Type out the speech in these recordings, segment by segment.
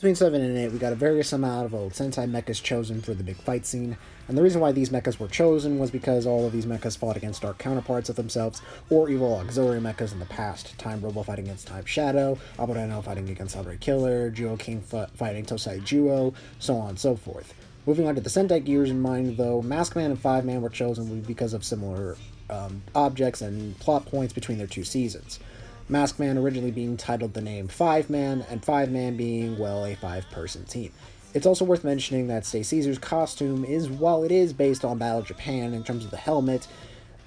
Between 7 and 8, we got a various amount of old Sentai mechas chosen for the big fight scene, and the reason why these mechas were chosen was because all of these mechas fought against dark counterparts of themselves, or evil auxiliary mechas in the past. Time Robo fighting against Time Shadow, Aboreno fighting against Andre Killer, Juo King fighting Tosai Juo, so on and so forth. Moving on to the Sentai gears in mind, though, Maskman and Five-Man were chosen because of similar objects and plot points between their two seasons. Maskman originally being titled the name Five-Man, and Five-Man being, well, a five-person team. It's also worth mentioning that Stay Caesar's costume is, while it is based on Battle Japan in terms of the helmet,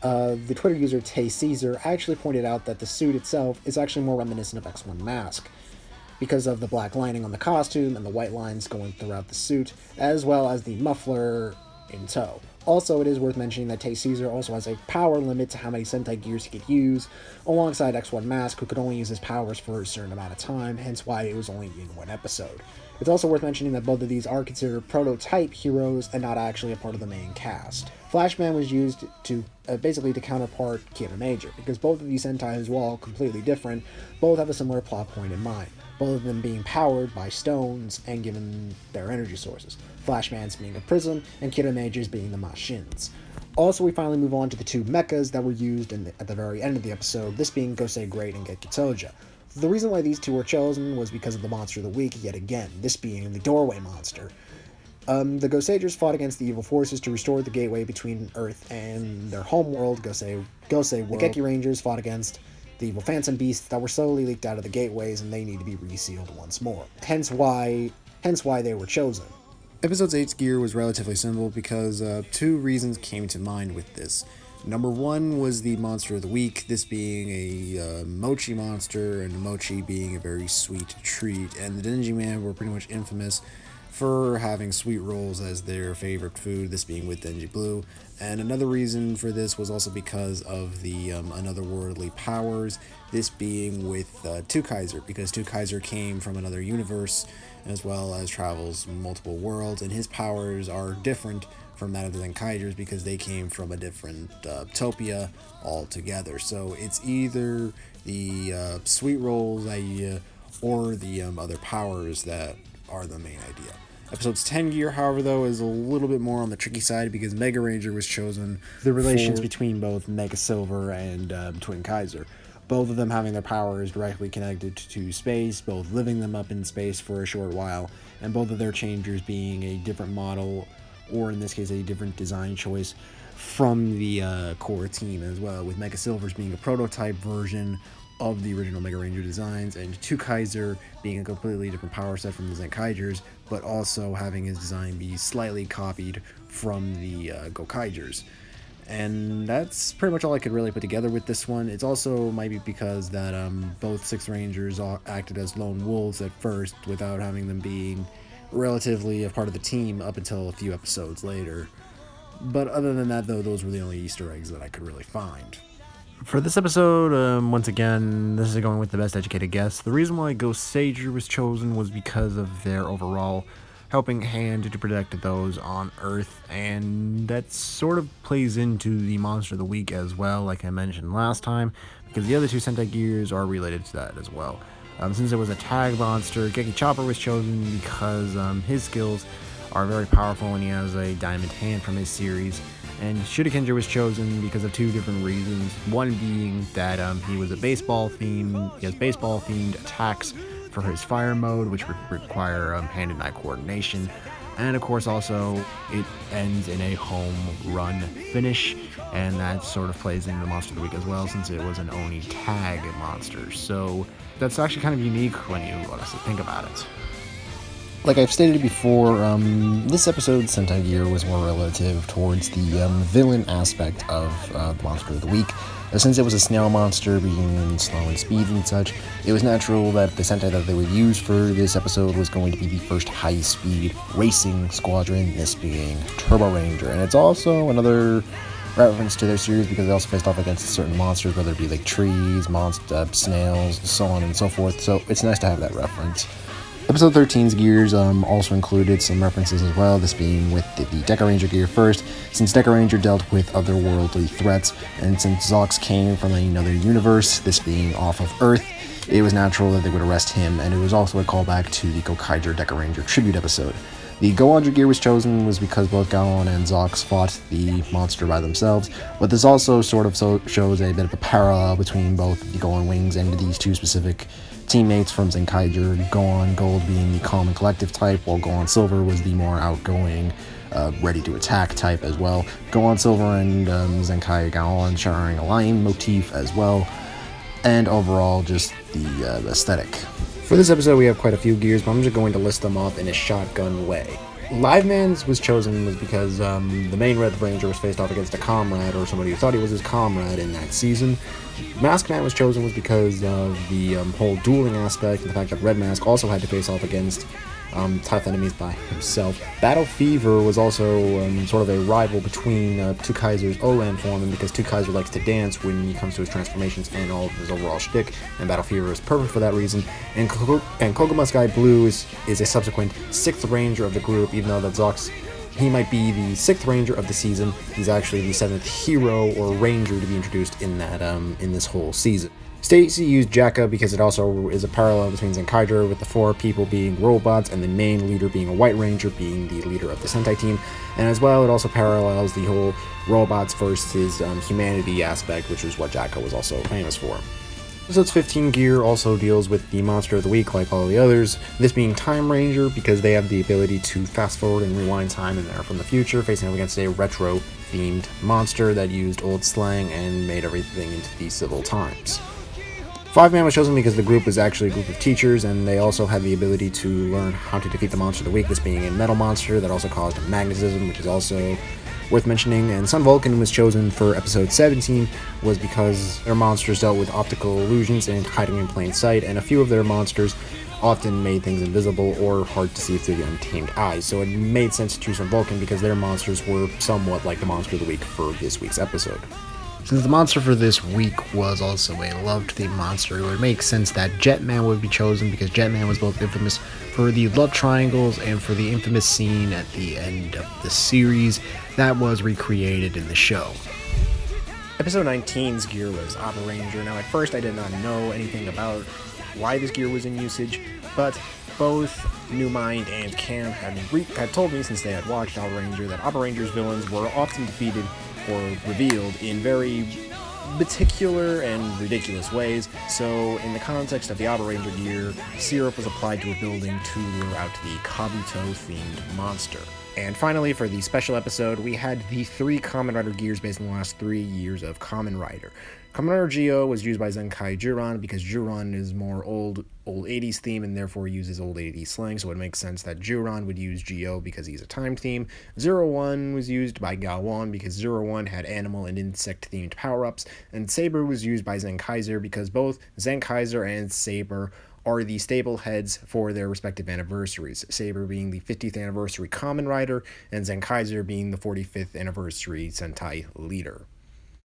the Twitter user Tay Caesar actually pointed out that the suit itself is actually more reminiscent of X1 Mask, because of the black lining on the costume and the white lines going throughout the suit, as well as the muffler in tow. Also, it is worth mentioning that Tay Caesar also has a power limit to how many Sentai gears he could use, alongside X1 Mask, who could only use his powers for a certain amount of time, hence why it was only in one episode. It's also worth mentioning that both of these are considered prototype heroes and not actually a part of the main cast. Flashman was used to basically to counterpart Kira Major, because both of these Sentai, while completely different, both have a similar plot point in mind, both of them being powered by stones and given their energy sources. Flashman's being a prism, and Kira Major's being the machines. Also, we finally move on to the two mechas that were used at the very end of the episode, this being Gosei Great and Gekitoja. The reason why these two were chosen was because of the monster of the week yet again, this being the Doorway Monster. The Goseigers fought against the evil forces to restore the gateway between Earth and their homeworld, Gosei World. The Geki Rangers fought against the evil phantom beasts that were slowly leaked out of the gateways, and they need to be resealed once more. Hence why they were chosen. Episode 8's gear was relatively simple because two reasons came to mind with this. Number one was the monster of the week, this being a mochi monster, and mochi being a very sweet treat, and the Denji Man were pretty much infamous for having sweet rolls as their favorite food, this being with Denji Blue. And another reason for this was also because of the unotherworldly powers, this being with Zenkaiger, because Zenkaiger came from another universe as well as travels multiple worlds, and his powers are different from that of the Zenkaigers because they came from a different topia altogether. So it's either the sweet rolls idea or the other powers that are the main idea. Episode's 10 gear, however, though, is a little bit more on the tricky side because Mega Ranger was chosen. The relations between both Mega Silver and Twin Kaiser, both of them having their powers directly connected to space, both living them up in space for a short while, and both of their changers being a different model, or in this case a different design choice from the core team as well, with Mega Silver's being a prototype version of the original Mega Ranger designs, and Zenkaiger being a completely different power set from the Zenkaigers, but also having his design be slightly copied from the Gokaigers. And that's pretty much all I could really put together with this one. It's also might be because that both Six Rangers acted as lone wolves at first without having them being relatively a part of the team up until a few episodes later. But other than that, though, those were the only Easter eggs that I could really find. For this episode, once again, this is going with the best educated guess. The reason why Goseiger was chosen was because of their overall helping hand to protect those on Earth, and that sort of plays into the monster of the week as well, like I mentioned last time, because the other two Sentai gears are related to that as well. Since it was a tag monster, Geki Chopper was chosen because his skills are very powerful and he has a diamond hand from his series. And Shurikenja was chosen because of two different reasons. One being that he has baseball-themed attacks for his fire mode, which require hand and eye coordination. And of course also it ends in a home run finish, and that sort of plays into the monster of the week as well, since it was an Oni tag monster. So that's actually kind of unique when you honestly think about it. Like I've stated before, this episode's Sentai gear was more relative towards the villain aspect of the monster of the week. Since it was a snail monster, being slow in speed and such, it was natural that the Sentai that they would use for this episode was going to be the first high-speed racing squadron, this being Turbo Ranger. And it's also another reference to their series because they also faced off against certain monsters, whether it be like trees, snails, so on and so forth. So it's nice to have that reference. Episode 13's gears also included some references as well, this being with the Deca Ranger gear first, since Deca Ranger dealt with otherworldly threats, and since Zox came from another universe, this being off of Earth, it was natural that they would arrest him, and it was also a callback to the Gokaiger Deca Ranger tribute episode. The Goanja gear was chosen was because both Gaon and Zox fought the monster by themselves, but this also sort of shows a bit of a parallel between both the Goan Wings and these two specific teammates from Zenkaiger, Goan Gold being the calm and collective type, while Goan Silver was the more outgoing, ready to attack type as well. Goan Silver and Zenkai Gaon sharing a lion motif as well, and overall just the aesthetic. For this episode, we have quite a few gears, but I'm just going to list them off in a shotgun way. Live Man's was chosen was because the main Red Ranger was faced off against a comrade, or somebody who thought he was his comrade in that season. Mask Man was chosen was because of the whole dueling aspect, and the fact that Red Mask also had to face off against tough enemies by himself. Battle Fever was also sort of a rival between Zenkaiger's Olan form, and because Zenkaiger likes to dance when he comes to his transformations and all of his overall shtick, and Battle Fever is perfect for that reason. And Koguma Sky Blue is a subsequent 6th Ranger of the group, even though that Zox, he might be the 6th Ranger of the season. He's actually the 7th hero or Ranger to be introduced in that in this whole season. Stacy used Jacka because it also is a parallel between Zenkaiger, with the 4 people being robots and the main leader being a White Ranger, being the leader of the Sentai team. And as well, it also parallels the whole robots versus humanity aspect, which is what Jacka was also famous for. Episode's 15 gear also deals with the monster of the week like all the others, this being Time Ranger because they have the ability to fast forward and rewind time and they're from the future, facing up against a retro-themed monster that used old slang and made everything into the civil times. 5-Man was chosen because the group was actually a group of teachers, and they also had the ability to learn how to defeat the monster of the week, this being a metal monster that also caused magnetism, which is also worth mentioning. And Sun Vulcan was chosen for episode 17 was because their monsters dealt with optical illusions and hiding in plain sight, and a few of their monsters often made things invisible or hard to see through the untamed eyes, so it made sense to choose Sun Vulcan because their monsters were somewhat like the monster of the week for this week's episode. Since the monster for this week was also a love-themed monster, it would make sense that Jetman would be chosen because Jetman was both infamous for the love triangles and for the infamous scene at the end of the series that was recreated in the show. Episode 19's gear was Opera Ranger. Now, at first I did not know anything about why this gear was in usage, but both New Mind and Cam had told me, since they had watched Opera Ranger, that Opera Ranger's villains were often defeated or revealed in very particular and ridiculous ways. So in the context of the Opera Ranger gear, syrup was applied to a building to lure out the Kabuto-themed monster. And finally, for the special episode, we had the 3 Kamen Rider gears based on the last 3 years of Kamen Rider. Kamen Rider Geo was used by Zenkai Juran because Juran is more old 80s theme and therefore uses old 80s slang, so it makes sense that Juran would use Geo because he's a time theme. 01 was used by Gawan because 01 had animal and insect themed power-ups, and Saber was used by Zenkaiger because both Zenkaiger and Saber are the stable heads for their respective anniversaries, Saber being the 50th anniversary Kamen Rider, and Zenkaiger being the 45th anniversary Sentai leader.